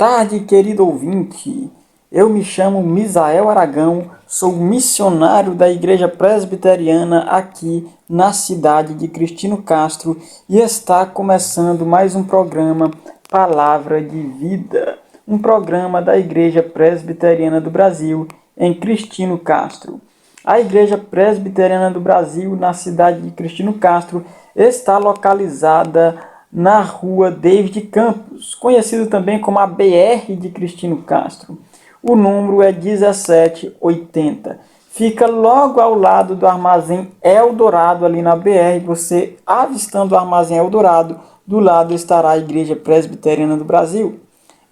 tarde, querido ouvinte. Eu me chamo Misael Aragão, sou missionário da Igreja Presbiteriana aqui na cidade de Cristino Castro e está começando mais um programa Palavra de Vida, um programa da Igreja Presbiteriana do Brasil em Cristino Castro. A Igreja Presbiteriana do Brasil na cidade de Cristino Castro está localizada na rua David Campos, conhecido também como a BR de Cristino Castro. O número é 1780. Fica logo ao lado do Armazém Eldorado, ali na BR. Você avistando o Armazém Eldorado, do lado estará a Igreja Presbiteriana do Brasil.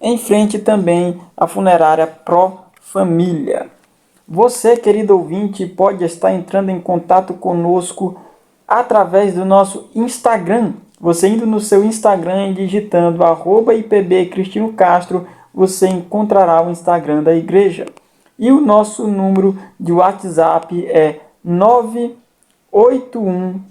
Em frente também a funerária Pro Família. Você, querido ouvinte, pode estar entrando em contato conosco através do nosso Instagram. Você indo no seu Instagram e digitando @IPBCristinoCastro, você encontrará o Instagram da igreja. E o nosso número de WhatsApp é 981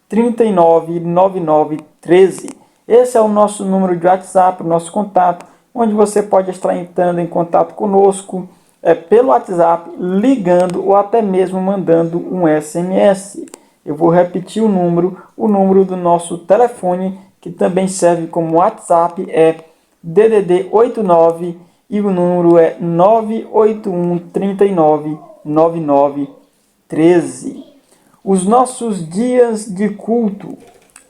39 9913. Esse é o nosso número de WhatsApp, o nosso contato, onde você pode estar entrando em contato conosco pelo WhatsApp, ligando ou até mesmo mandando um SMS. Eu vou repetir o número do nosso telefone, que também serve como WhatsApp, é DDD 89 e o número é 981 39 9913. Os nossos dias de culto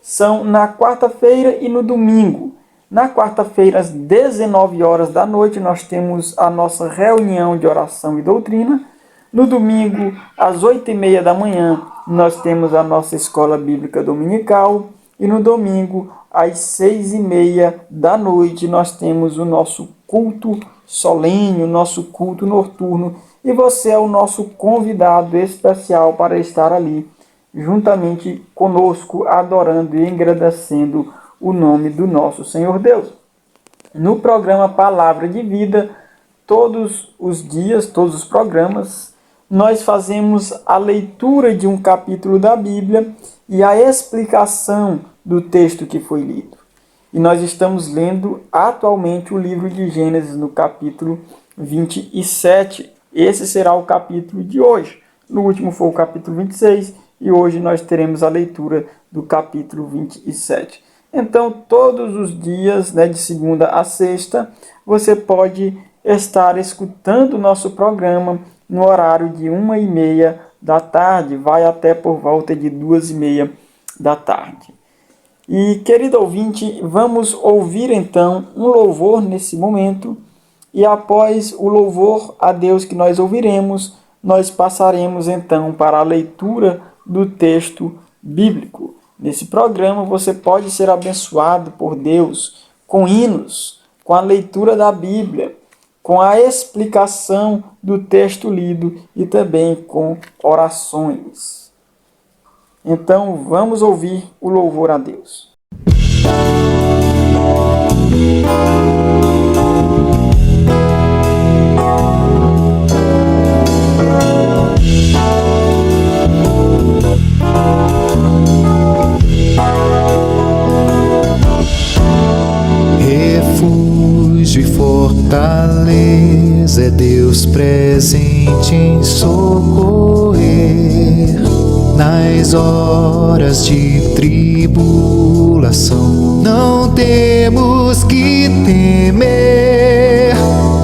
são na quarta-feira e no domingo. Na quarta-feira, às 19 horas da noite, nós temos a nossa reunião de oração e doutrina. No domingo, às 8h30 da manhã, nós temos a nossa escola bíblica dominical. E no domingo, às 6h30 da noite, nós temos o nosso culto solene, o nosso culto noturno. E você é o nosso convidado especial para estar ali, juntamente conosco, adorando e agradecendo o nome do nosso Senhor Deus. No programa Palavra de Vida, todos os dias, todos os programas, nós fazemos a leitura de um capítulo da Bíblia e a explicação do texto que foi lido. E nós estamos lendo atualmente o livro de Gênesis no capítulo 27. Esse será o capítulo de hoje. No último foi o capítulo 26 e hoje nós teremos a leitura do capítulo 27. Então, todos os dias, de segunda a sexta, você pode estar escutando o nosso programa no horário de 1h30 da tarde, vai até por volta de 2h30 da tarde. E, querido ouvinte, vamos ouvir então um louvor nesse momento, e após o louvor a Deus que nós ouviremos, nós passaremos então para a leitura do texto bíblico. Nesse programa você pode ser abençoado por Deus com hinos, com a leitura da Bíblia, com a explicação do texto lido e também com orações. Então vamos ouvir o louvor a Deus. Refúgio e fortaleza é Deus presente em socorrer nas horas de tribulação. Não temos que temer,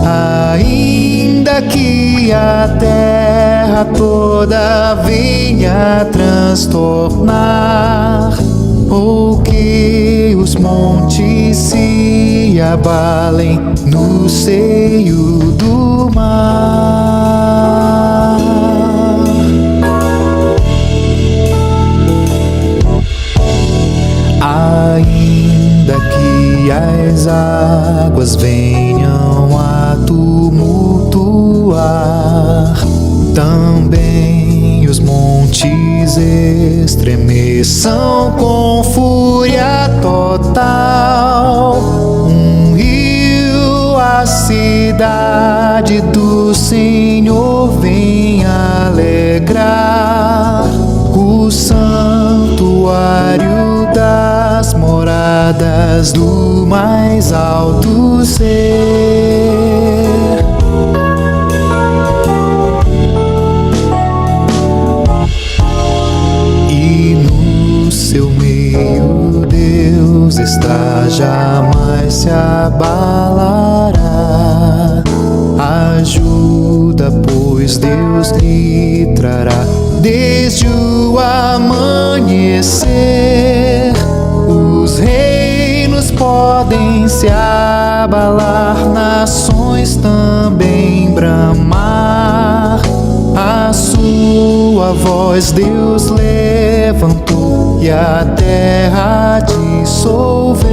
ainda que a terra toda venha transtornar, ou que os montes se abalem no seio do mar. Ainda que as águas venham a tumultuar, também os montes estremeçam com fúria total. Um rio, a cidade do Senhor, vem alegrar o santuário das moradas do mais alto do ser. E no seu meio Deus está, jamais se abalará. Ajuda, pois Deus lhe trará desde o amanhecer. Os reinos podem se abalar, nações também bramar. A sua voz Deus levantou e a terra dissolveu.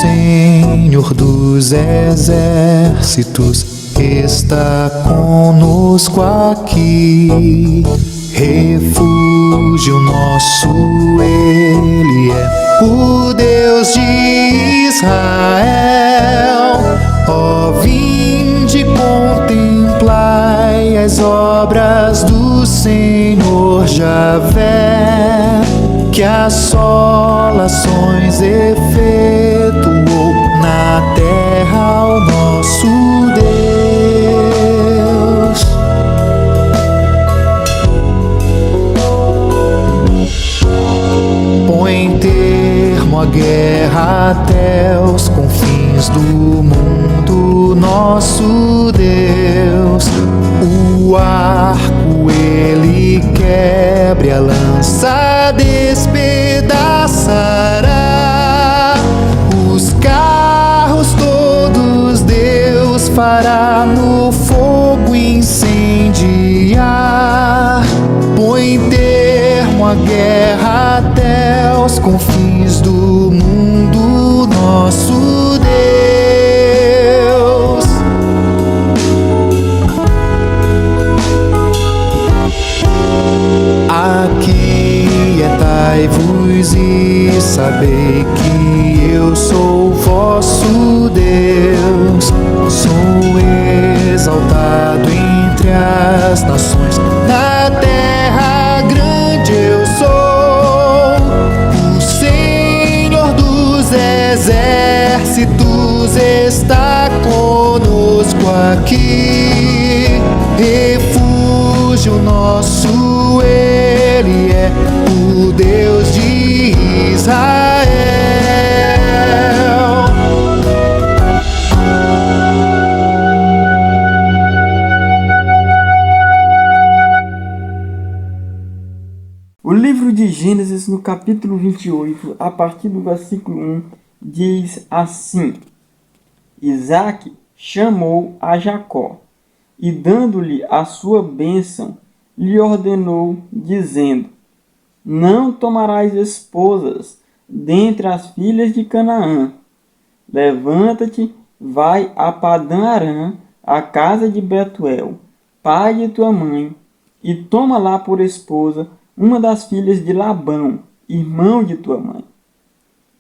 Senhor dos exércitos está conosco aqui. Refúgio nosso Ele é, o Deus de Israel. Ó, vinde contemplai as obras do Senhor Javé, que assolações efetuou na terra o nosso Deus. Põe termo à guerra até os confins do mundo, nosso Deus. O arco ele quebre, a lança despedaçará. Os carros todos Deus fará no fogo incendiar. Põe termo à guerra até os confins do mundo, nosso Deus. Aquietai-vos e sabei que eu sou vosso Deus. Sou exaltado entre as nações, na terra grande eu sou. O Senhor dos exércitos está conosco aqui. Refúgio nosso Ele é, o Deus de Israel. O livro de Gênesis, no capítulo 28, a partir do versículo 1, diz assim: Isaque chamou a Jacó e, dando-lhe a sua bênção, lhe ordenou, dizendo: Não tomarás esposas dentre as filhas de Canaã. Levanta-te, vai a Padã-Arã, à casa de Betuel, pai de tua mãe, e toma lá por esposa uma das filhas de Labão, irmão de tua mãe.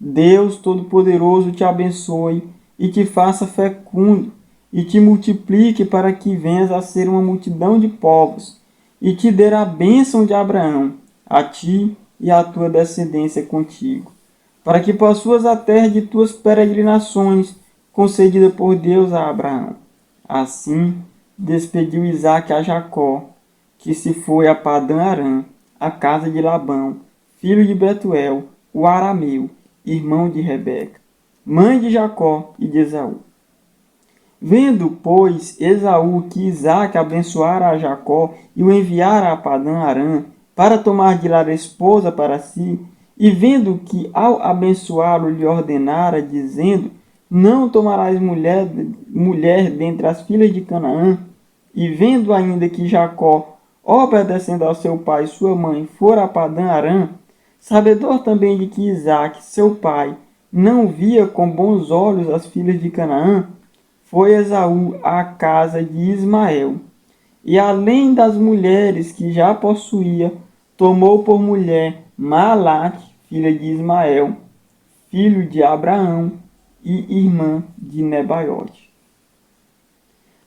Deus Todo-Poderoso te abençoe e te faça fecundo, e te multiplique para que venhas a ser uma multidão de povos, e te dê a bênção de Abraão, a ti e à tua descendência contigo, para que possuas a terra de tuas peregrinações, concedida por Deus a Abraão. Assim despediu Isaque a Jacó, que se foi a Padã-Arã, a casa de Labão, filho de Betuel, o arameu, irmão de Rebeca, mãe de Jacó e de Esaú. Vendo, pois, Esaú que Isaque abençoara a Jacó e o enviara a Padã-Arã para tomar de lá esposa para si, e vendo que ao abençoá-lo lhe ordenara, dizendo: Não tomarás mulher dentre as filhas de Canaã, e vendo ainda que Jacó, obedecendo ao seu pai e sua mãe, fora a Padã-Arã, sabedor também de que Isaque, seu pai, não via com bons olhos as filhas de Canaã, foi Esaú à casa de Ismael, E além das mulheres que já possuía, tomou por mulher Maalate, filha de Ismael, filho de Abraão e irmã de Nebaiote.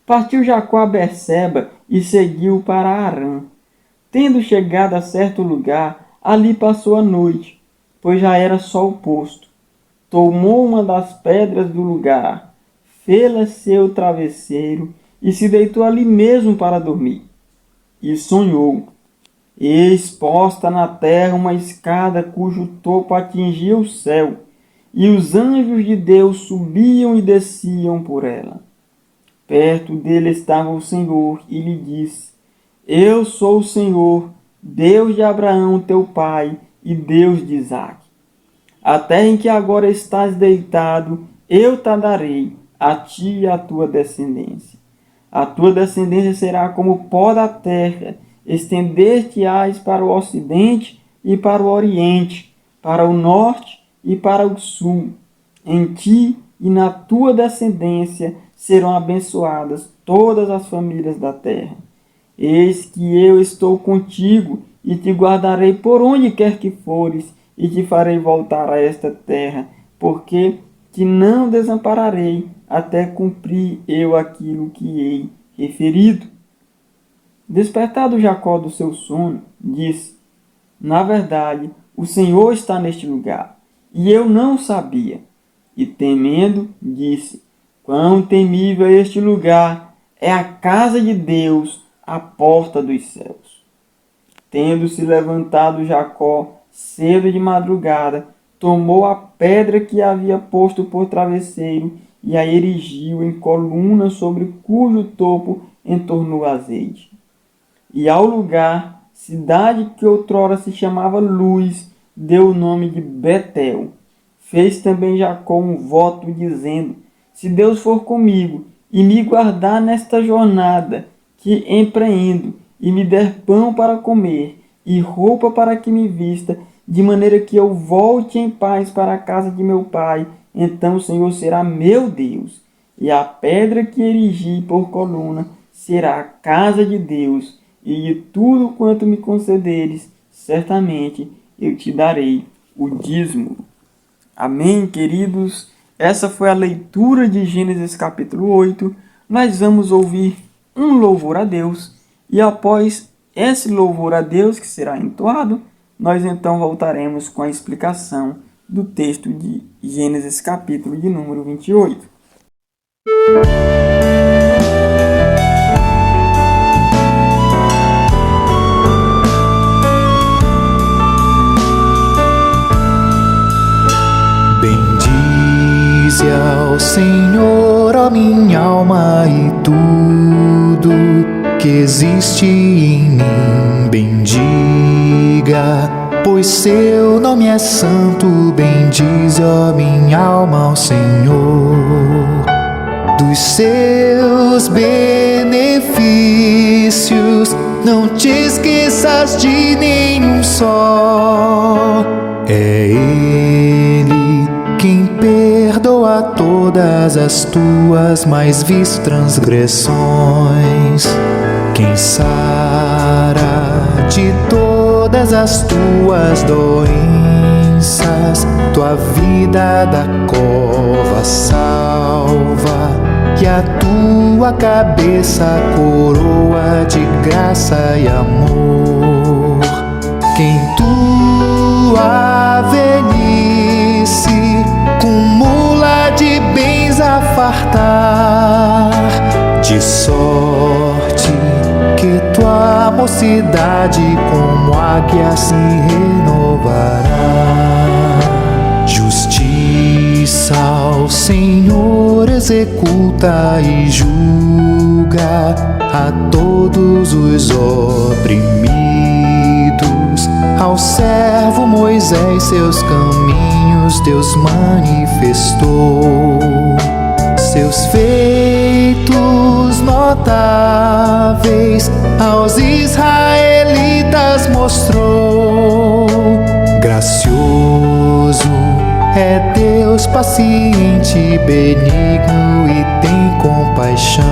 Partiu Jacó a Berseba e seguiu para Harã. Tendo chegado a certo lugar, ali passou a noite, pois já era sol posto. Tomou uma das pedras do lugar, fê-la seu travesseiro e se deitou ali mesmo para dormir. E sonhou: eis posta na terra uma escada cujo topo atingia o céu, e os anjos de Deus subiam e desciam por ela. Perto dele estava o Senhor e lhe disse: eu sou o Senhor, Deus de Abraão teu pai e Deus de Isaque. A terra em que agora estás deitado, eu te darei, a ti e a tua descendência. A tua descendência será como o pó da terra, estender-te-ás para o ocidente e para o oriente, para o norte e para o sul. Em ti e na tua descendência serão abençoadas todas as famílias da terra. Eis que eu estou contigo e te guardarei por onde quer que fores e te farei voltar a esta terra, porque te não desampararei até cumprir eu aquilo que hei referido. Despertado Jacó do seu sono, disse: na verdade, o Senhor está neste lugar, e eu não sabia. E temendo, disse: quão temível é este lugar! É a casa de Deus, a porta dos céus. Tendo-se levantado Jacó cedo de madrugada, tomou a pedra que havia posto por travesseiro e a erigiu em coluna, sobre cujo topo entornou azeite. E ao lugar, cidade que outrora se chamava Luz, deu o nome de Betel. Fez também Jacó um voto, dizendo: se Deus for comigo e me guardar nesta jornada que empreendo, e me der pão para comer e roupa para que me vista, de maneira que eu volte em paz para a casa de meu pai, então o Senhor será meu Deus, e a pedra que erigi por coluna será a casa de Deus, e de tudo quanto me concederes, certamente eu te darei o dízimo. Amém, queridos? Essa foi a leitura de Gênesis capítulo 8. Nós vamos ouvir um louvor a Deus, e após esse louvor a Deus que será entoado, nós então voltaremos com a explicação do texto de Gênesis capítulo de número 28. Bendize ao Senhor, ó minha alma, e tudo que existe em mim. Bendiga, pois seu nome é santo. Bendize, ó minha alma, ao Senhor. Dos seus benefícios não te esqueças de nenhum só. É Ele quem perdoa todas as tuas mais vis transgressões, quem sara de todas as tuas doenças, tua vida da cova salva, e a tua cabeça coroa de graça e amor. Quem tua velhice cumula de bens a fartar, de sorte que tua mocidade como águia se renovará. Justiça ao Senhor executa e julga a todos os oprimidos. Ao servo Moisés seus caminhos Deus manifestou, seus feitos notáveis aos israelitas mostrou. Gracioso é Deus, paciente, benigno e tem compaixão.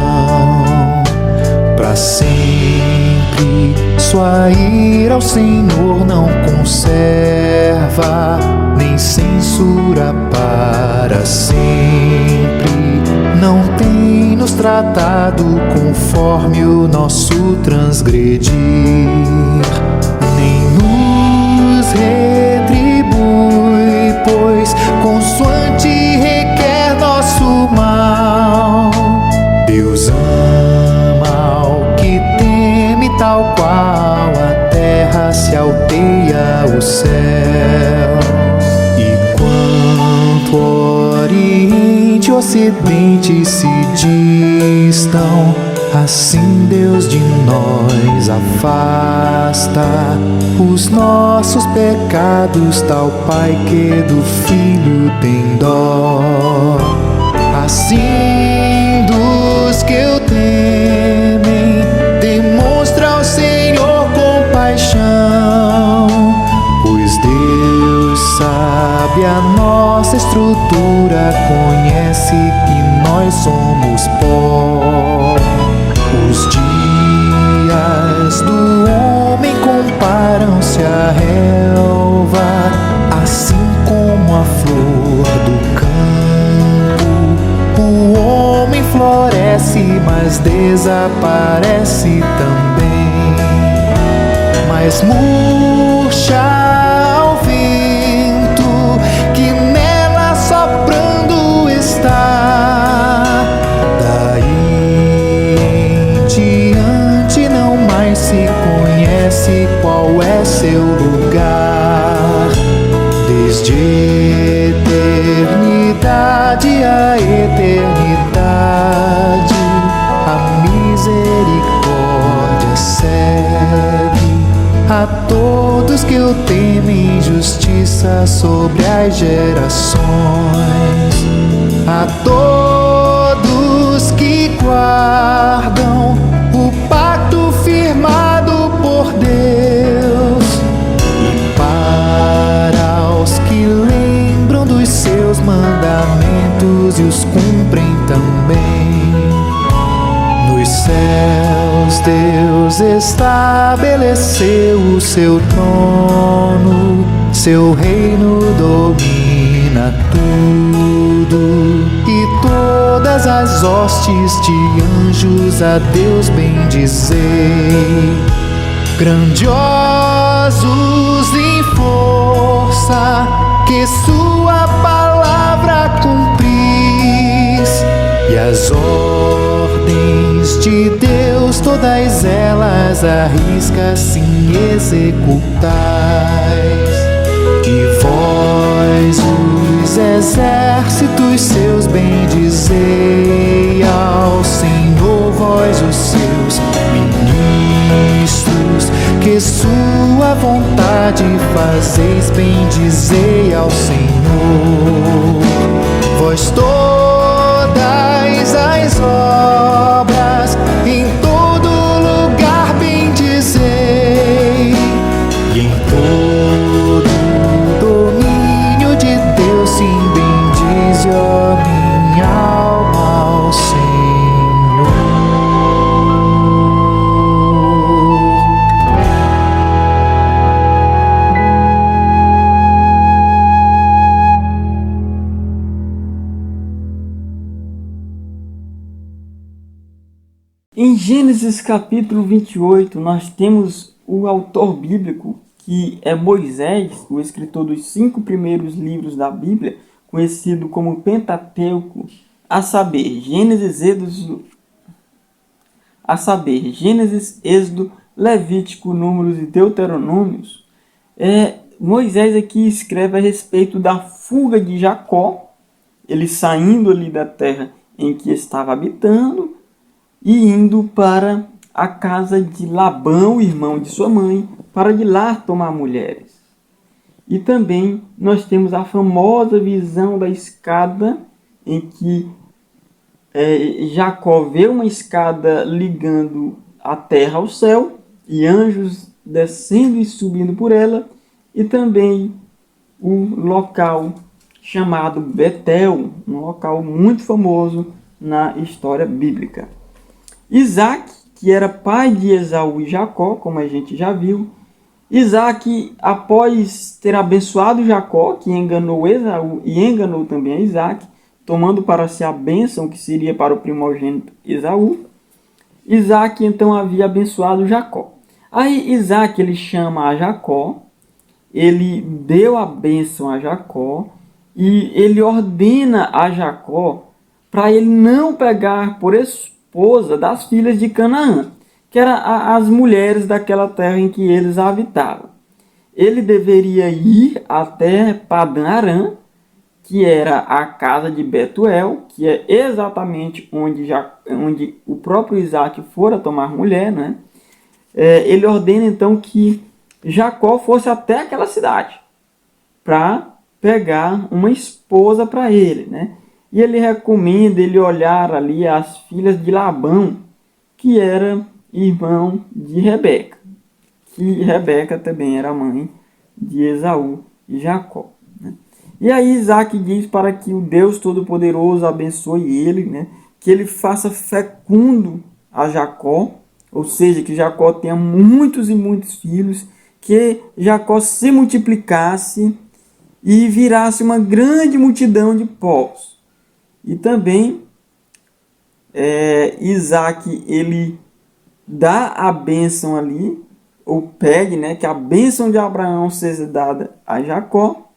Pra para sempre. Sua ira ao Senhor não conserva, nem censura para sempre. Não tem nos tratado conforme o nosso transgredir, nem nos retribui, pois consoante requer nosso mal. Deus ama ao que teme, tal qual a terra se alteia o céu. E quanto Oriente e Ocidente se distam, assim Deus de nós afasta os nossos pecados, tal Pai que do Filho tem dó. Assim dos que o temem, demonstra ao Senhor compaixão, pois Deus sabe a nossa estrutura, conhece que nós somos pó. Os dias do homem comparam-se à relva, assim como a flor do campo. O homem floresce, mas desaparece também, mas murcha ao vento que nela soprando está. Daí em diante não mais se conhece qual é seu lugar. Desde eternidade a eternidade, a misericórdia segue a todos que o temem, justiça sobre as gerações, a todos que guardam o pacto firmado por Deus, e para os que lembram dos seus mandamentos e os cumprem também. Nos céus Deus estabeleceu o seu trono, seu reino domina tudo, e todas as hostes de anjos a Deus bendizei. Grandiosos em força, que sua palavra cumpris, e as ordens de Deus todas elas arrisca sim executais. E vós os exércitos seus bendizei ao Senhor, vós os seus ministros, que sua vontade fazeis, bendizei ao Senhor. Vós todas as obras em todo lugar bendizei, e em todo domínio de Deus sim bendize, ó minha alma, ao Senhor. Em Gênesis capítulo 28, nós temos o autor bíblico, que é Moisés, o escritor dos 5 primeiros livros da Bíblia, conhecido como Pentateuco, a saber, Gênesis, Êxodo, Levítico, Números e Deuteronômios. Moisés aqui escreve a respeito da fuga de Jacó, ele saindo ali da terra em que estava habitando, e indo para a casa de Labão, irmão de sua mãe, para de lá tomar mulheres. E também nós temos a famosa visão da escada, em que Jacó vê uma escada ligando a terra ao céu, e anjos descendo e subindo por ela, e também o local chamado Betel, um local muito famoso na história bíblica. Isaac, que era pai de Esaú e Jacó, como a gente já viu. Isaac, após ter abençoado Jacó, que enganou Esaú e enganou também a Isaac, tomando para si a bênção que seria para o primogênito Esaú, Isaac então havia abençoado Jacó. Aí Isaac ele chama a Jacó, ele deu a bênção a Jacó e ele ordena a Jacó para ele não pegar por esposa das filhas de Canaã, que eram as mulheres daquela terra em que eles habitavam. Ele deveria ir até Padã Arã, que era a casa de Betuel, que é exatamente onde o próprio Isaac fora tomar mulher, né? Ele ordena então que Jacó fosse até aquela cidade para pegar uma esposa para ele, né? E ele recomenda ele olhar ali as filhas de Labão, que era irmão de Rebeca, que Rebeca também era mãe de Esaú e Jacó, né? E aí Isaac diz para que o Deus Todo-Poderoso abençoe ele, né? Que ele faça fecundo a Jacó, ou seja, que Jacó tenha muitos e muitos filhos, que Jacó se multiplicasse e virasse uma grande multidão de povos. E também Isaac ele dá a bênção ali, ou pede, né, que a bênção de Abraão seja dada a Jacó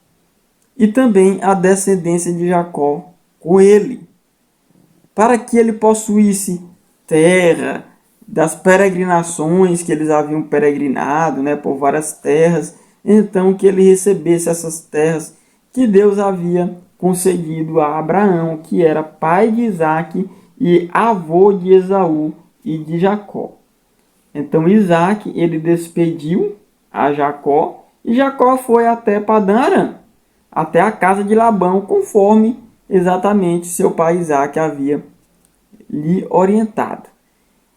e também a descendência de Jacó com ele, para que ele possuísse terra das peregrinações que eles haviam peregrinado, né, por várias terras, então que ele recebesse essas terras que Deus havia concedido a Abraão, que era pai de Isaac e avô de Esaú e de Jacó. Então Isaac ele despediu a Jacó e Jacó foi até Padã Arã, até a casa de Labão, conforme exatamente seu pai Isaac havia lhe orientado.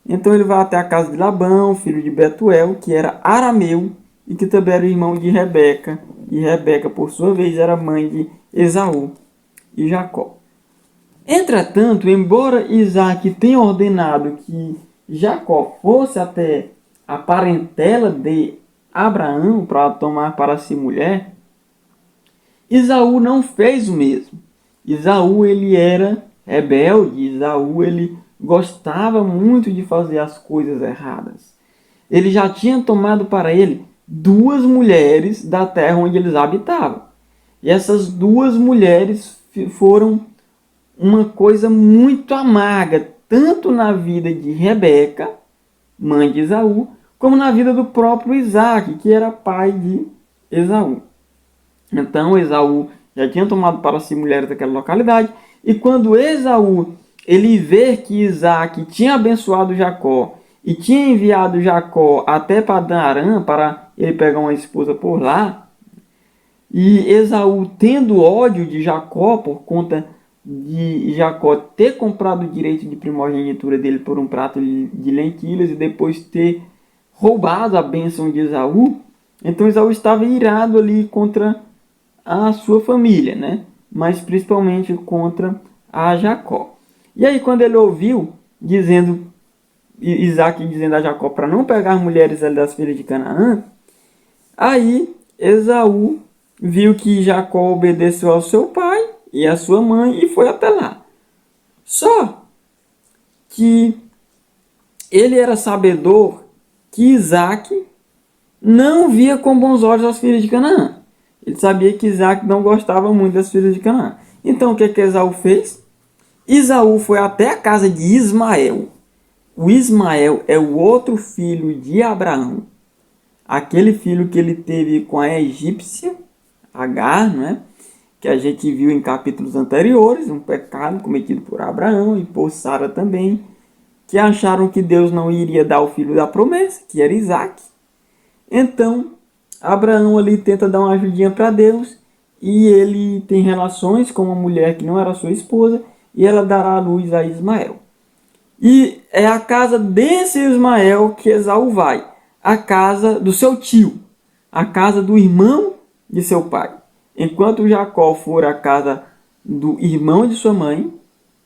Então ele vai até a casa de Labão, filho de Betuel, que era arameu e que também era irmão de Rebeca, e Rebeca, por sua vez, era mãe de Esaú e Jacó. Entretanto, embora Isaac tenha ordenado que Jacó fosse até a parentela de Abraão para tomar para si mulher, Esaú não fez o mesmo. Esaú ele era rebelde, Esaú ele gostava muito de fazer as coisas erradas. Ele já tinha tomado para ele 2 mulheres da terra onde eles habitavam. E essas 2 mulheres foram uma coisa muito amarga, tanto na vida de Rebeca, mãe de Esaú, como na vida do próprio Isaac, que era pai de Esaú. Então Esaú já tinha tomado para si mulheres daquela localidade, e quando Esaú ele vê que Isaac tinha abençoado Jacó e tinha enviado Jacó até Padã Arã para ele pegar uma esposa por lá, e Esaú tendo ódio de Jacó por conta de Jacó ter comprado o direito de primogenitura dele por um prato de lentilhas e depois ter roubado a bênção de Esaú, então Esaú estava irado ali contra a sua família, né? Mas principalmente contra a Jacó. E aí quando ele ouviu Isaac dizendo a Jacó para não pegar mulheres das filhas de Canaã, aí Esaú viu que Jacó obedeceu ao seu pai e à sua mãe e foi até lá. Só que ele era sabedor que Isaac não via com bons olhos as filhas de Canaã. Ele sabia que Isaac não gostava muito das filhas de Canaã. Então o que Esaú fez? Esaú foi até a casa de Ismael. O Ismael é o outro filho de Abraão. Aquele filho que ele teve com a egípcia, Agar, não é? Que a gente viu em capítulos anteriores, um pecado cometido por Abraão e por Sara também, que acharam que Deus não iria dar o filho da promessa, que era Isaac. Então, Abraão ali tenta dar uma ajudinha para Deus e ele tem relações com uma mulher que não era sua esposa e ela dará à luz a Ismael. E é a casa desse Ismael que Esaú vai, a casa do seu tio, a casa do irmão de seu pai. Enquanto Jacó for à casa do irmão de sua mãe,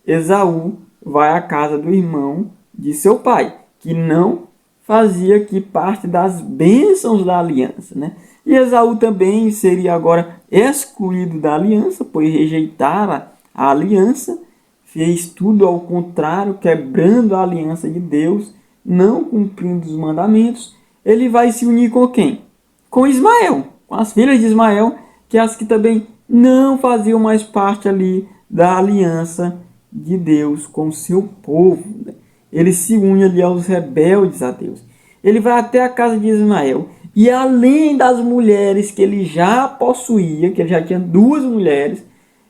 Esaú vai à casa do irmão de seu pai, que não fazia aqui parte das bênçãos da aliança, né? E Esaú também seria agora excluído da aliança, pois rejeitara a aliança, fez tudo ao contrário, quebrando a aliança de Deus, não cumprindo os mandamentos. Ele vai se unir com quem? Com Ismael, com as filhas de Ismael, que as que também não faziam mais parte ali da aliança de Deus com o seu povo, né? Ele se une ali aos rebeldes a Deus. Ele vai até a casa de Ismael. E além das mulheres que ele já possuía, que ele já tinha 2 mulheres,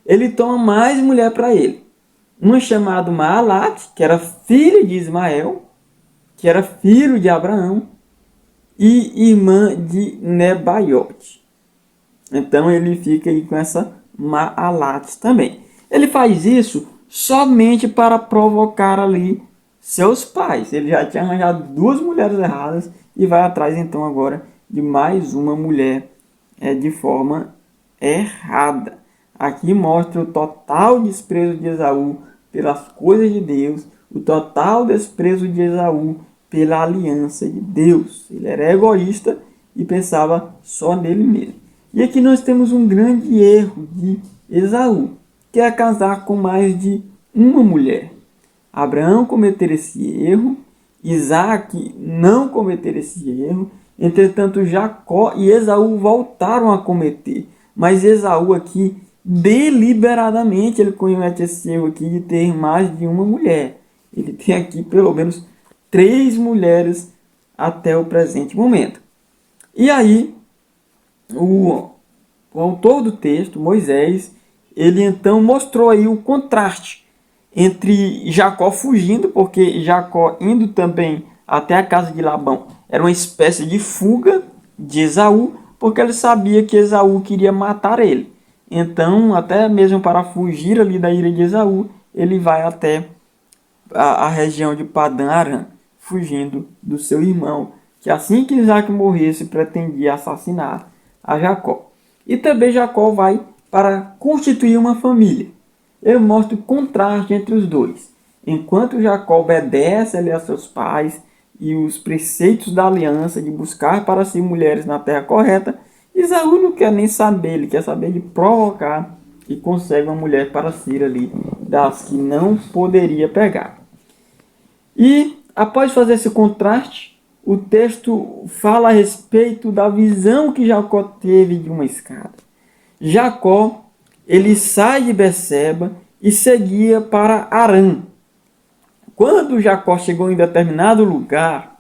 ele toma mais mulher para ele. Uma chamada Maalat, que era filha de Ismael, que era filho de Abraão, e irmã de Nebaiote. Então ele fica aí com essa Maalat também. Ele faz isso somente para provocar ali seus pais. Ele já tinha arranjado 2 mulheres erradas e vai atrás então agora de mais uma mulher de forma errada. Aqui mostra o total desprezo de Esaú pelas coisas de Deus, o total desprezo de Esaú pela aliança de Deus. Ele era egoísta e pensava só nele mesmo. E aqui nós temos um grande erro de Esaú, que é casar com mais de uma mulher. Abraão cometer esse erro, Isaac não cometer esse erro, entretanto Jacó e Esaú voltaram a cometer. Mas Esaú aqui, deliberadamente, ele comete esse erro aqui de ter mais de uma mulher. Ele tem aqui pelo menos 3 mulheres até o presente momento. E aí, o autor do texto, Moisés, ele então mostrou aí o contraste entre Jacó fugindo, porque Jacó indo também até a casa de Labão era uma espécie de fuga de Esaú, porque ele sabia que Esaú queria matar ele. Então, até mesmo para fugir ali da ira de Esaú, ele vai até a região de Padã Arã, fugindo do seu irmão, que assim que Isaac morresse, pretendia assassinar a Jacó. E também Jacó vai para constituir uma família. Eu mostro o contraste entre os dois. Enquanto Jacó obedece ali a seus pais e os preceitos da aliança de buscar para si mulheres na terra correta, Esaú não quer nem saber, ele quer saber de provocar e consegue uma mulher para si ali, das que não poderia pegar. E após fazer esse contraste, o texto fala a respeito da visão que Jacó teve de uma escada. Jacó, ele sai de Berseba e seguia para Arã. Quando Jacó chegou em determinado lugar,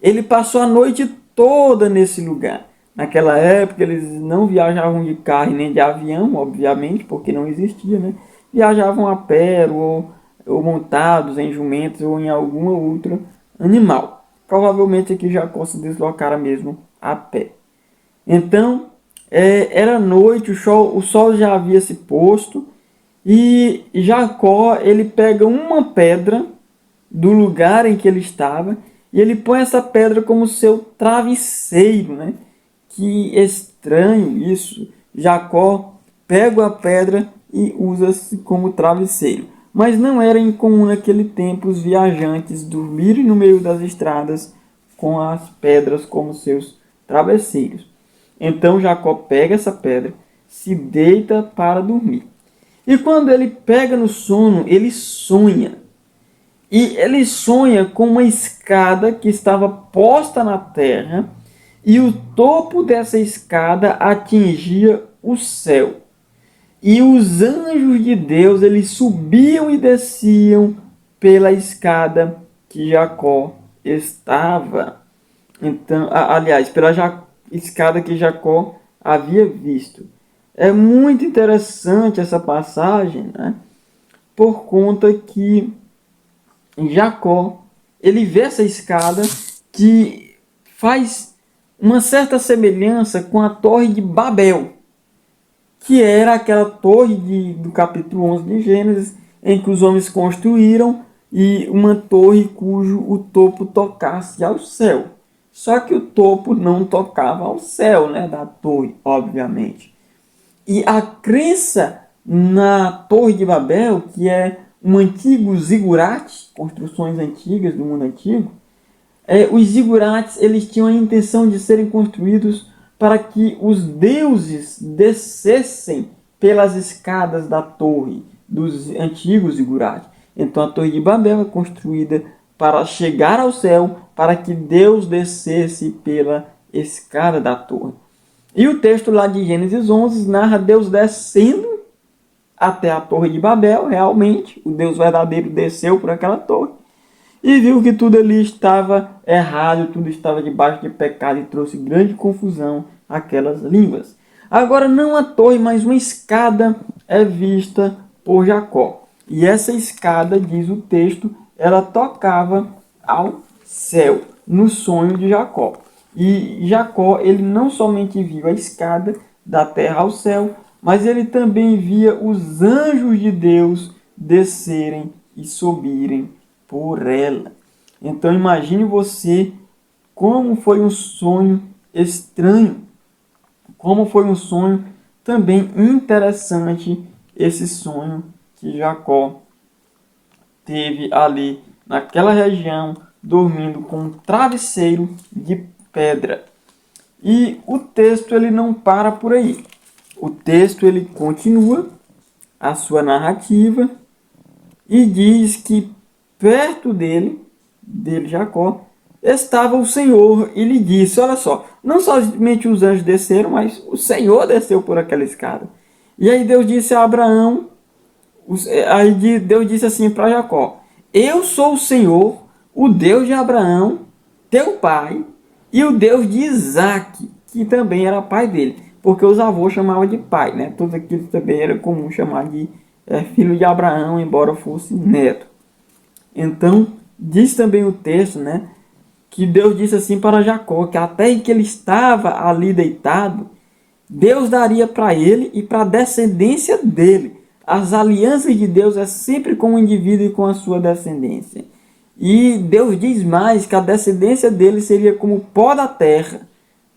ele passou a noite toda nesse lugar. Naquela época eles não viajavam de carro nem de avião, obviamente, porque não existia, né? Viajavam a pé ou montados em jumentos ou em algum outro animal. Provavelmente aqui Jacó se deslocara mesmo a pé. Então, era noite, o sol já havia se posto e Jacó ele pega uma pedra do lugar em que ele estava e ele põe essa pedra como seu travesseiro, né? Que estranho isso. Jacó pega a pedra e usa-se como travesseiro. Mas não era incomum naquele tempo os viajantes dormirem no meio das estradas com as pedras como seus travesseiros. Então Jacó pega essa pedra, se deita para dormir. E quando ele pega no sono, ele sonha. E ele sonha com uma escada que estava posta na terra e o topo dessa escada atingia o céu. E os anjos de Deus, eles subiam e desciam pela escada que Jacó estava. Então, aliás, pela escada que Jacó havia visto. É muito interessante essa passagem, né? Por conta que Jacó, ele vê essa escada que faz uma certa semelhança com a Torre de Babel, que era aquela torre do capítulo 11 de Gênesis, em que os homens construíram e uma torre cujo o topo tocasse ao céu. Só que o topo não tocava ao céu, né, da torre, obviamente. E a crença na Torre de Babel, que é um antigo zigurate, construções antigas do mundo antigo, Os zigurates, eles tinham a intenção de serem construídos para que os deuses descessem pelas escadas da torre dos antigos zigurates. Então a Torre de Babel é construída para chegar ao céu, para que Deus descesse pela escada da torre. E o texto lá de Gênesis 11 narra Deus descendo até a Torre de Babel. Realmente, o Deus verdadeiro desceu por aquela torre e viu que tudo ali estava errado, tudo estava debaixo de pecado e trouxe grande confusão àquelas línguas. Agora, não a torre, mas uma escada é vista por Jacó. E essa escada, diz o texto, ela tocava ao céu, no sonho de Jacó. E Jacó, ele não somente viu a escada da terra ao céu, mas ele também via os anjos de Deus descerem e subirem por ela. Então imagine você como foi um sonho estranho, como foi um sonho também interessante, esse sonho que Jacó teve ali naquela região, dormindo com um travesseiro de pedra. E o texto ele não para por aí. O texto ele continua a sua narrativa e diz que perto dele Jacó, estava o Senhor e lhe disse, olha só, não somente os anjos desceram, mas o Senhor desceu por aquela escada. E aí Deus disse a Abraão, Deus disse assim para Jacó, eu sou o Senhor, o Deus de Abraão, teu pai, e o Deus de Isaque, que também era pai dele, porque os avós chamavam de pai, né? Todos aqueles também era comum chamar de filho de Abraão, embora fosse neto. Então, diz também o texto, né, que Deus disse assim para Jacó, que até que ele estava ali deitado, Deus daria para ele e para a descendência dele. As alianças de Deus é sempre com o indivíduo e com a sua descendência. E Deus diz mais que a descendência dele seria como o pó da terra.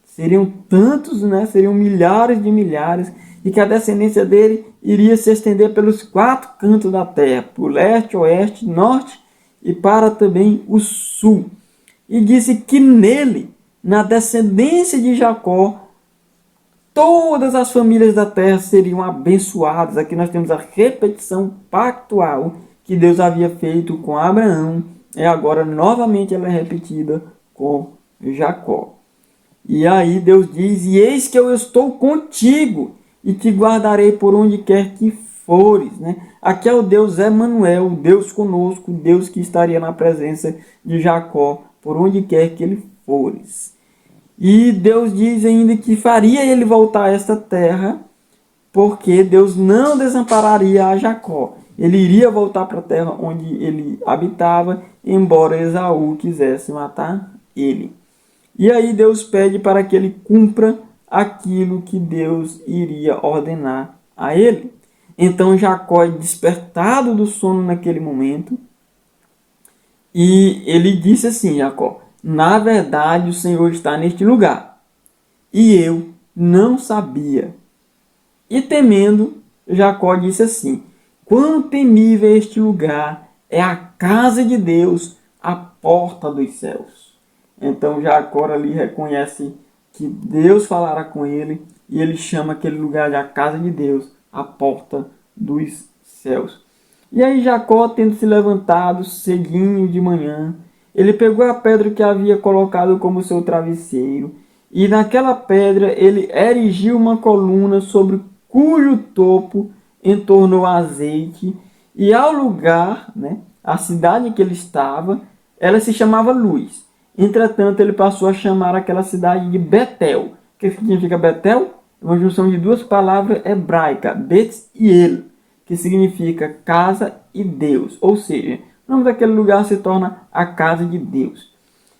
Seriam tantos, né? Seriam milhares de milhares. E que a descendência dele iria se estender pelos 4 cantos da terra. Para o leste, oeste, norte e para também o sul. E disse que nele, na descendência de Jacó, todas as famílias da terra seriam abençoadas. Aqui nós temos a repetição pactual que Deus havia feito com Abraão. E agora novamente ela é repetida com Jacó. E aí Deus diz, e eis que eu estou contigo e te guardarei por onde quer que fores. Né? Aqui é o Deus Emanuel, o Deus conosco, o Deus que estaria na presença de Jacó por onde quer que ele fores. E Deus diz ainda que faria ele voltar a esta terra, porque Deus não desampararia a Jacó. Ele iria voltar para a terra onde ele habitava, embora Esaú quisesse matar ele. E aí Deus pede para que ele cumpra aquilo que Deus iria ordenar a ele. Então Jacó é despertado do sono naquele momento, e ele disse assim, Jacó, na verdade o Senhor está neste lugar, e eu não sabia. E temendo, Jacó disse assim, quão temível é este lugar, é a casa de Deus, a porta dos céus. Então Jacó ali reconhece que Deus falara com ele, e ele chama aquele lugar de a casa de Deus, a porta dos céus. E aí Jacó, tendo se levantado cedinho de manhã, ele pegou a pedra que havia colocado como seu travesseiro, e naquela pedra ele erigiu uma coluna sobre cujo topo entornou azeite, e ao lugar, né, a cidade em que ele estava, ela se chamava Luz. Entretanto, ele passou a chamar aquela cidade de Betel. O que significa Betel? É uma junção de 2 palavras hebraicas, Bet e El, que significa casa e Deus. Ou seja, o nome daquele lugar se torna a casa de Deus.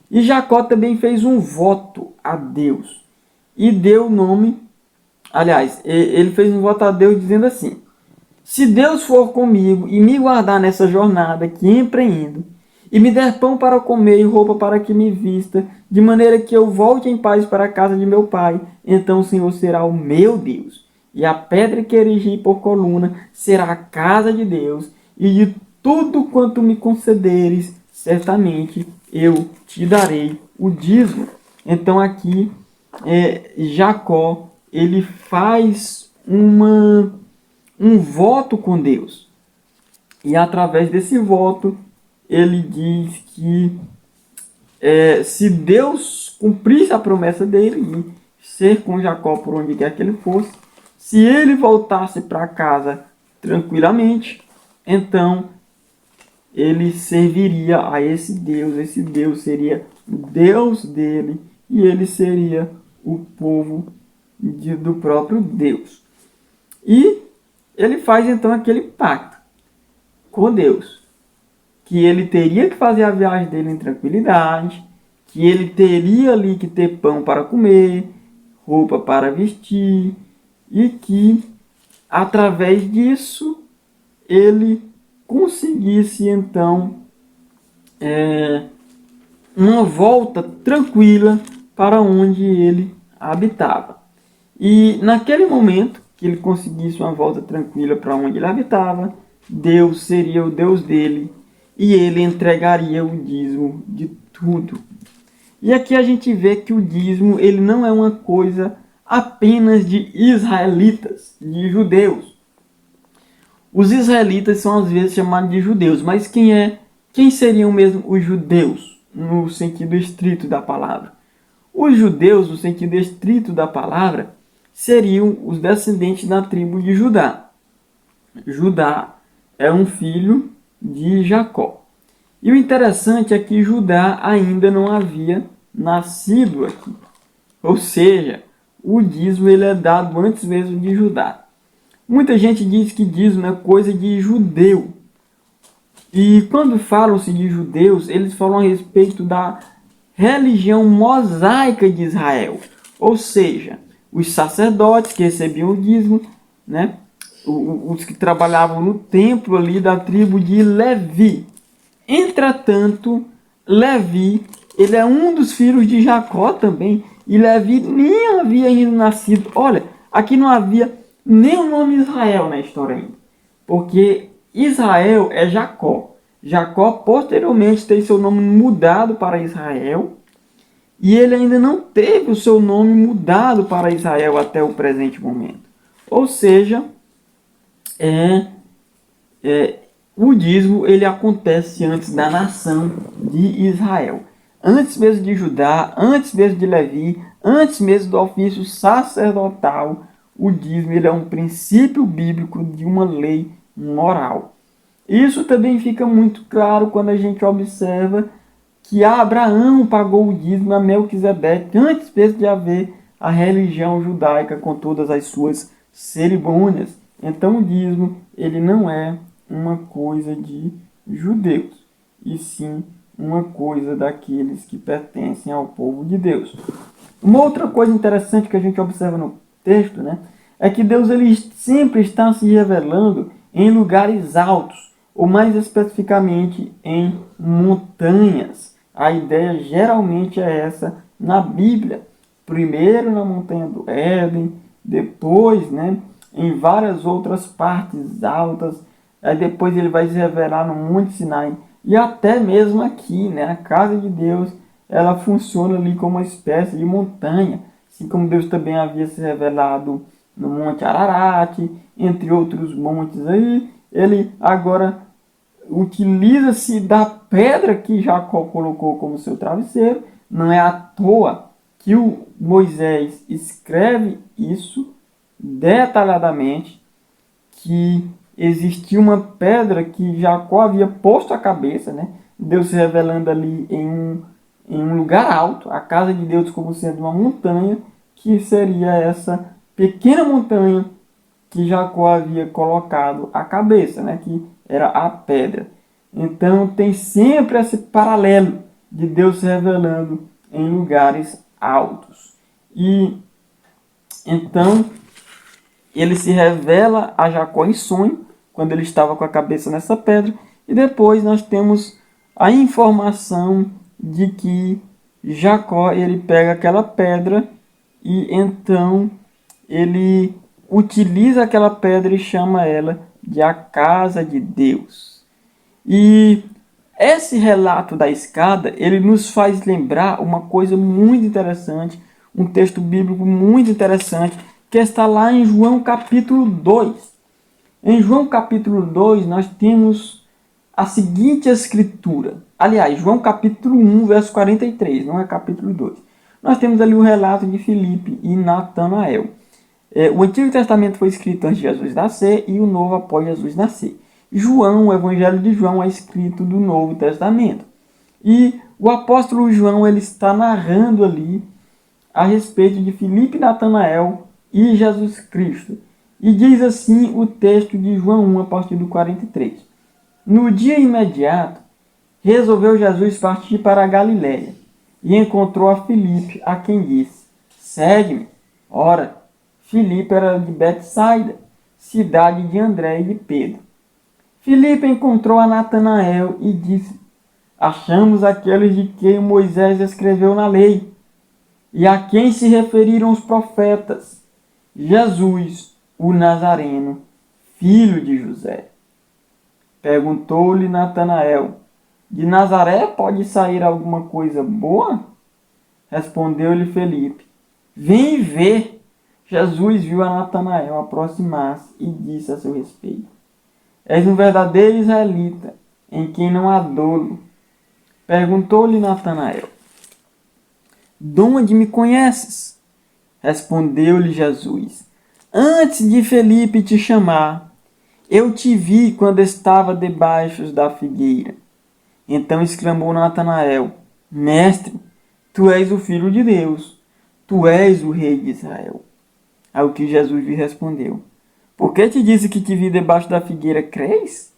E Jacó também fez um voto a Deus. E deu o nome, ele fez um voto a Deus dizendo assim, se Deus for comigo e me guardar nessa jornada que empreendo, e me der pão para comer e roupa para que me vista, de maneira que eu volte em paz para a casa de meu pai, então o Senhor será o meu Deus. E a pedra que erigi por coluna será a casa de Deus, e de tudo quanto me concederes, certamente eu te darei o dízimo. Então aqui Jacó, ele faz um voto com Deus. E através desse voto, ele diz que se Deus cumprisse a promessa dele e ser com Jacó por onde quer que ele fosse, se ele voltasse para casa tranquilamente, então ele serviria a esse Deus seria o Deus dele e ele seria o povo do próprio Deus. E ele faz então aquele pacto com Deus, que ele teria que fazer a viagem dele em tranquilidade, que ele teria ali que ter pão para comer, roupa para vestir, e que através disso ele conseguisse então uma volta tranquila para onde ele habitava. E naquele momento que ele conseguisse uma volta tranquila para onde ele habitava, Deus seria o Deus dele e ele entregaria o dízimo de tudo. E aqui a gente vê que o dízimo ele não é uma coisa apenas de israelitas, de judeus. Os israelitas são às vezes chamados de judeus, mas quem seriam mesmo os judeus no sentido estrito da palavra? Os judeus, no sentido estrito da palavra, seriam os descendentes da tribo de Judá. Judá é um filho de Jacó. E o interessante é que Judá ainda não havia nascido aqui. Ou seja, o dízimo ele é dado antes mesmo de Judá. Muita gente diz que dízimo é coisa de judeu. E quando falam-se de judeus, eles falam a respeito da religião mosaica de Israel. Ou seja, os sacerdotes que recebiam o dízimo, né? Os que trabalhavam no templo ali da tribo de Levi. Entretanto, Levi, ele é um dos filhos de Jacó também. E Levi nem havia ainda nascido. Olha, aqui não havia nem o nome Israel na história ainda. Porque Israel é Jacó. Jacó posteriormente tem seu nome mudado para Israel. E ele ainda não teve o seu nome mudado para Israel até o presente momento. Ou seja, o dízimo ele acontece antes da nação de Israel. Antes mesmo de Judá, antes mesmo de Levi, antes mesmo do ofício sacerdotal, o dízimo ele é um princípio bíblico de uma lei moral. Isso também fica muito claro quando a gente observa que Abraão pagou o dízimo a Melquisedeque antes mesmo de haver a religião judaica com todas as suas cerimônias. Então o dízimo ele não é uma coisa de judeus, e sim uma coisa daqueles que pertencem ao povo de Deus. Uma outra coisa interessante que a gente observa no texto, né, é que Deus ele sempre está se revelando em lugares altos, ou mais especificamente em montanhas. A ideia geralmente é essa na Bíblia. Primeiro na montanha do Éden, depois, né, em várias outras partes altas, aí depois ele vai se revelar no Monte Sinai. E até mesmo aqui, né, a casa de Deus, ela funciona ali como uma espécie de montanha, assim como Deus também havia se revelado no Monte Ararat, entre outros montes aí. Ele agora utiliza-se da pedra que Jacó colocou como seu travesseiro. Não é à toa que o Moisés escreve isso detalhadamente, que existia uma pedra que Jacó havia posto a cabeça, né? Deus se revelando ali em um lugar alto, a casa de Deus como sendo uma montanha, que seria essa pequena montanha que Jacó havia colocado a cabeça, né? Que era a pedra. Então tem sempre esse paralelo de Deus se revelando em lugares altos. E então ele se revela a Jacó em sonho, quando ele estava com a cabeça nessa pedra, e depois nós temos a informação de que Jacó ele pega aquela pedra e então ele utiliza aquela pedra e chama ela de a casa de Deus. E Esse relato da escada, ele nos faz lembrar uma coisa muito interessante, um texto bíblico muito interessante, que está lá em João capítulo 2. Em João capítulo 2, nós temos a seguinte escritura. Aliás, João capítulo 1, verso 43, não é capítulo 2. Nós temos ali o relato de Filipe e Natanael. O Antigo Testamento foi escrito antes de Jesus nascer e o Novo após Jesus nascer. João, o Evangelho de João, é escrito do Novo Testamento. E o apóstolo João, ele está narrando ali a respeito de Filipe, Natanael e Jesus Cristo. E diz assim o texto de João 1, a partir do 43. No dia imediato, resolveu Jesus partir para a Galiléia e encontrou a Filipe, a quem disse: segue-me. Ora, Filipe era de Betsaida, cidade de André e de Pedro. Filipe encontrou a Natanael e disse: achamos aqueles de quem Moisés escreveu na lei, e a quem se referiram os profetas, Jesus, o Nazareno, filho de José. Perguntou-lhe Natanael: de Nazaré pode sair alguma coisa boa? Respondeu-lhe Filipe: vem ver. Jesus viu a Natanael aproximar-se e disse a seu respeito: és um verdadeiro israelita, em quem não há dolo. Perguntou-lhe Natanael: de onde me conheces? Respondeu-lhe Jesus: antes de Filipe te chamar, eu te vi quando estava debaixo da figueira. Então exclamou Natanael: mestre, tu és o Filho de Deus, tu és o Rei de Israel. Ao que Jesus lhe respondeu: por que te disse que te vi debaixo da figueira, crês?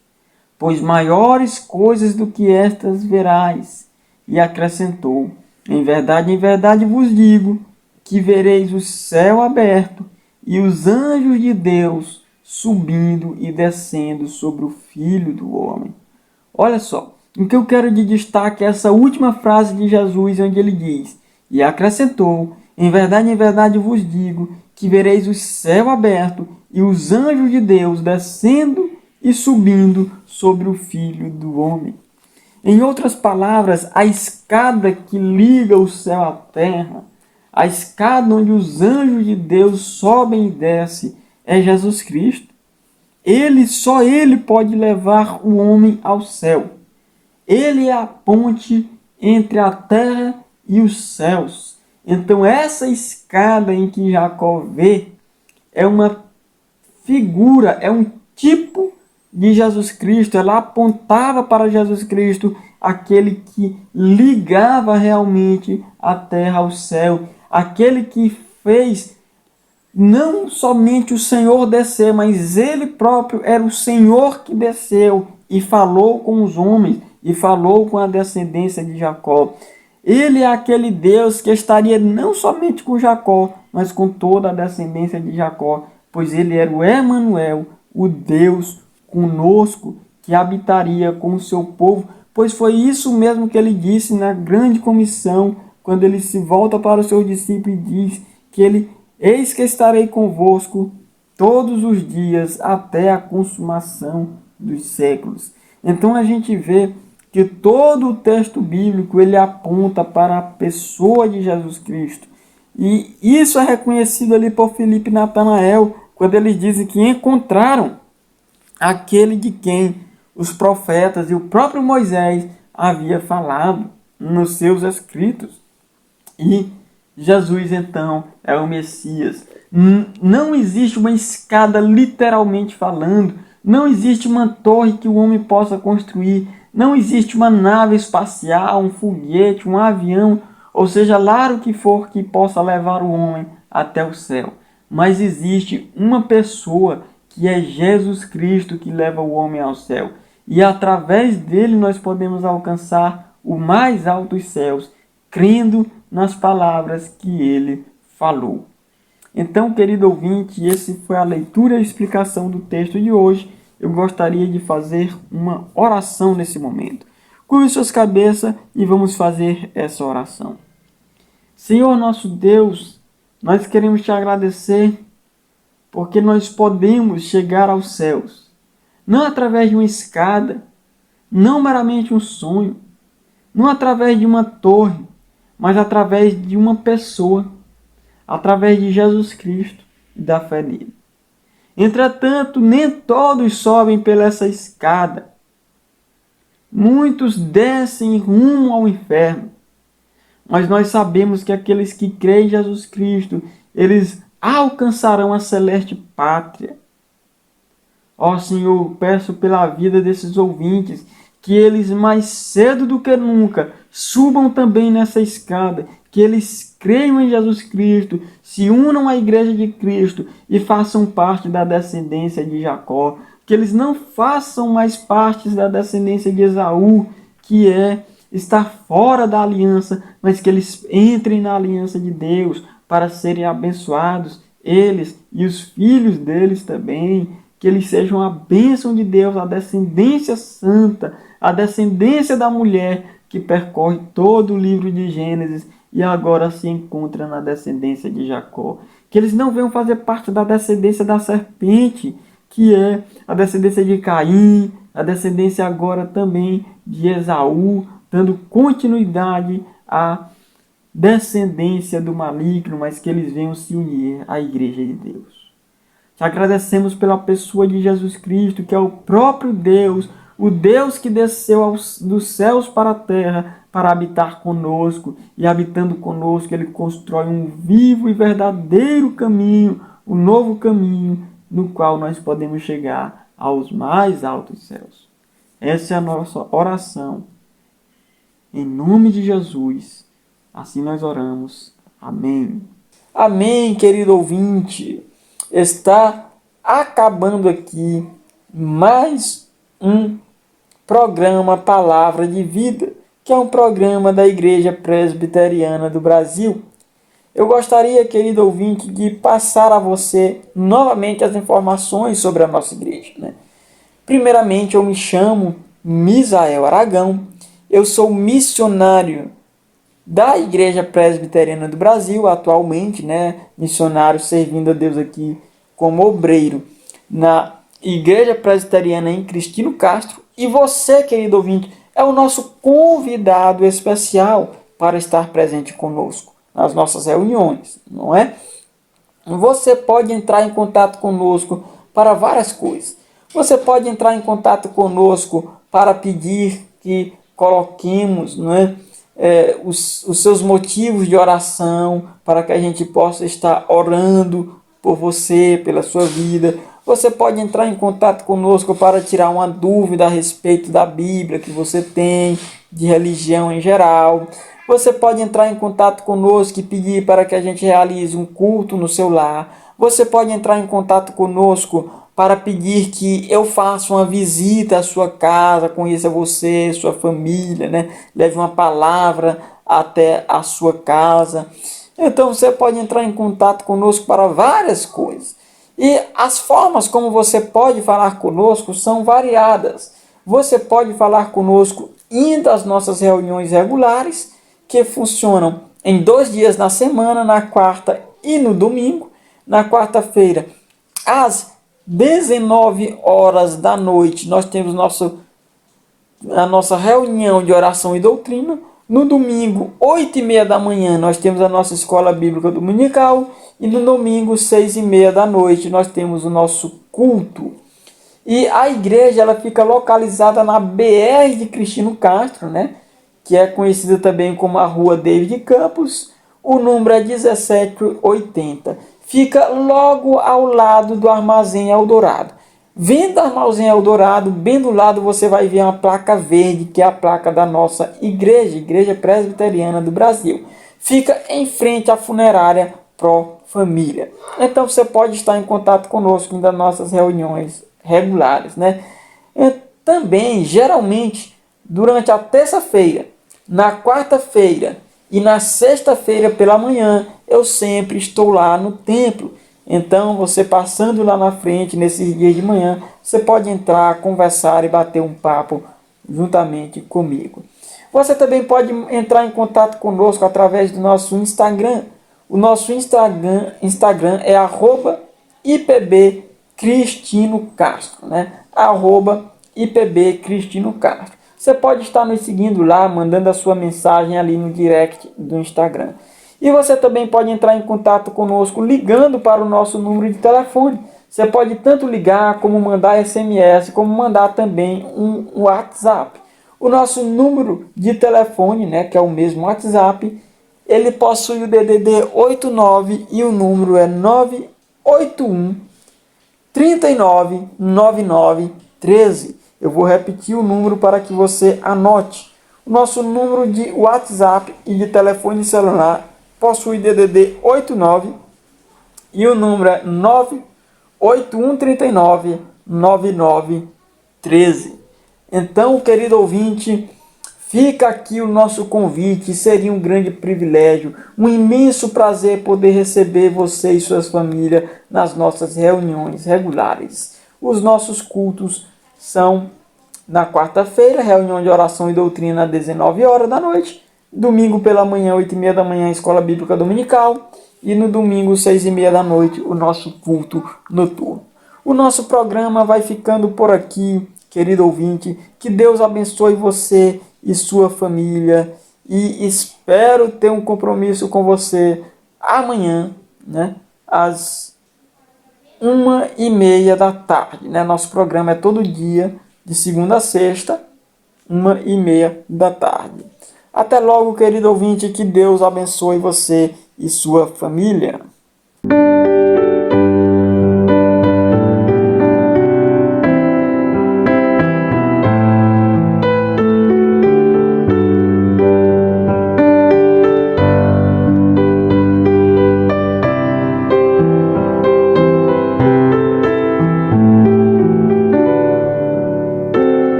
Pois maiores coisas do que estas verás. E acrescentou: em verdade vos digo, que vereis o céu aberto e os anjos de Deus subindo e descendo sobre o Filho do Homem. Olha só, o que eu quero de destaque é essa última frase de Jesus, onde ele diz: e acrescentou: em verdade vos digo, que vereis o céu aberto e os anjos de Deus descendo e subindo sobre o Filho do Homem. Em outras palavras, a escada que liga o céu à terra, a escada onde os anjos de Deus sobem e descem, é Jesus Cristo. Só Ele pode levar o homem ao céu. Ele é a ponte entre a terra e os céus. Então essa escada em que Jacó vê é uma figura, é um tipo de Jesus Cristo. Ela apontava para Jesus Cristo, aquele que ligava realmente a terra ao céu, aquele que fez não somente o Senhor descer, mas Ele próprio era o Senhor que desceu e falou com os homens e falou com a descendência de Jacó. Ele é aquele Deus que estaria não somente com Jacó, mas com toda a descendência de Jacó, pois ele era o Emanuel, o Deus conosco, que habitaria com o seu povo, pois foi isso mesmo que ele disse na grande comissão, quando ele se volta para os seus discípulos e diz que ele: eis que estarei convosco todos os dias até a consumação dos séculos. Então a gente vê que todo o texto bíblico ele aponta para a pessoa de Jesus Cristo. E isso é reconhecido ali por Filipe e Natanael, quando eles dizem que encontraram aquele de quem os profetas e o próprio Moisés havia falado nos seus escritos. E Jesus, então, é o Messias. Não existe uma escada literalmente falando, não existe uma torre que o homem possa construir, não existe uma nave espacial, um foguete, um avião, ou seja, lá o que for que possa levar o homem até o céu. Mas existe uma pessoa que é Jesus Cristo que leva o homem ao céu. E através dele nós podemos alcançar o mais alto dos céus, crendo nas palavras que ele falou. Então, querido ouvinte, essa foi a leitura e a explicação do texto de hoje. Eu gostaria de fazer uma oração nesse momento. Curve suas cabeças e vamos fazer essa oração. Senhor nosso Deus, nós queremos te agradecer porque nós podemos chegar aos céus, não através de uma escada, não meramente um sonho, não através de uma torre, mas através de uma pessoa, através de Jesus Cristo e da fé nele. Entretanto, nem todos sobem pela essa escada. Muitos descem rumo ao inferno. Mas nós sabemos que aqueles que creem em Jesus Cristo, eles alcançarão a celeste pátria. Ó Senhor, peço pela vida desses ouvintes, que eles mais cedo do que nunca subam também nessa escada, que eles creiam em Jesus Cristo, se unam à Igreja de Cristo e façam parte da descendência de Jacó, que eles não façam mais parte da descendência de Esaú, que estar fora da aliança, mas que eles entrem na aliança de Deus para serem abençoados, eles e os filhos deles também, que eles sejam a bênção de Deus, a descendência santa, a descendência da mulher que percorre todo o livro de Gênesis e agora se encontra na descendência de Jacó. Que eles não venham fazer parte da descendência da serpente, que é a descendência de Caim, a descendência agora também de Esaú, dando continuidade à descendência do maligno, mas que eles venham se unir à Igreja de Deus. Te agradecemos pela pessoa de Jesus Cristo, que é o próprio Deus, o Deus que desceu dos céus para a terra para habitar conosco, e habitando conosco ele constrói um vivo e verdadeiro caminho, um novo caminho, no qual nós podemos chegar aos mais altos céus. Essa é a nossa oração. Em nome de Jesus, assim nós oramos. Amém. Amém, querido ouvinte. Está acabando aqui mais um programa Palavra de Vida, que é um programa da Igreja Presbiteriana do Brasil. Eu gostaria, querido ouvinte, de passar a você novamente as informações sobre a nossa igreja, né? Primeiramente, eu me chamo Misael Aragão, eu sou missionário da Igreja Presbiteriana do Brasil, atualmente, né? Missionário servindo a Deus aqui como obreiro na Igreja Presbiteriana em Cristino Castro. E você, querido ouvinte, é o nosso convidado especial para estar presente conosco nas nossas reuniões, não é? Você pode entrar em contato conosco para várias coisas. Você pode entrar em contato conosco para pedir que coloquemos, não é, os seus motivos de oração, para que a gente possa estar orando por você, pela sua vida. Você pode entrar em contato conosco para tirar uma dúvida a respeito da Bíblia que você tem, de religião em geral. Você pode entrar em contato conosco e pedir para que a gente realize um culto no seu lar. Você pode entrar em contato conosco para pedir que eu faça uma visita à sua casa, conheça você, sua família, né? Leve uma palavra até a sua casa. Então você pode entrar em contato conosco para várias coisas. E as formas como você pode falar conosco são variadas. Você pode falar conosco indo às nossas reuniões regulares, que funcionam em 2 dias na semana, na quarta e no domingo. Na quarta-feira, às 19 horas da noite, nós temos a nossa reunião de oração e doutrina. No domingo, 8h30 da manhã, nós temos a nossa escola bíblica dominical. E no domingo, 6h30 da noite, nós temos o nosso culto. E a igreja ela fica localizada na BR de Cristino Castro, né? Que é conhecida também como a Rua David Campos. O número é 1780. Fica logo ao lado do Armazém Eldorado. Vendo o Armazém Eldorado, bem do lado você vai ver uma placa verde, que é a placa da nossa igreja, Igreja Presbiteriana do Brasil. Fica em frente à funerária Pro Família. Então você pode estar em contato conosco nas nossas reuniões regulares, né? E também, geralmente, durante a terça-feira, na quarta-feira e na sexta-feira pela manhã, eu sempre estou lá no templo. Então, você passando lá na frente, nesses dias de manhã, você pode entrar, conversar e bater um papo juntamente comigo. Você também pode entrar em contato conosco através do nosso Instagram. O nosso Instagram é @IPB Cristino Castro, né? @IPB Cristino Castro. você pode estar nos seguindo lá, mandando a sua mensagem ali no direct do Instagram. E você também pode entrar em contato conosco ligando para o nosso número de telefone. Você pode tanto ligar, como mandar SMS, como mandar também um WhatsApp. O nosso número de telefone, né, que é o mesmo WhatsApp, ele possui o DDD 89 e o número é 981 39 99 13. Eu vou repetir o número para que você anote. O nosso número de WhatsApp e de telefone celular possui DDD 89 e o número é 98139 9913. Então, querido ouvinte, fica aqui o nosso convite. Seria um grande privilégio, um imenso prazer poder receber você e suas famílias nas nossas reuniões regulares. Os nossos cultos são na quarta-feira, reunião de oração e doutrina às 19 horas da noite. Domingo pela manhã, 8h30 da manhã, Escola Bíblica Dominical. E no domingo, 6h30 da noite, o nosso culto noturno. O nosso programa vai ficando por aqui, querido ouvinte. Que Deus abençoe você e sua família. E espero ter um compromisso com você amanhã, né, às 1h30 da tarde. Né? Nosso programa é todo dia, de segunda a sexta, 1h30 da tarde. Até logo, querido ouvinte, que Deus abençoe você e sua família.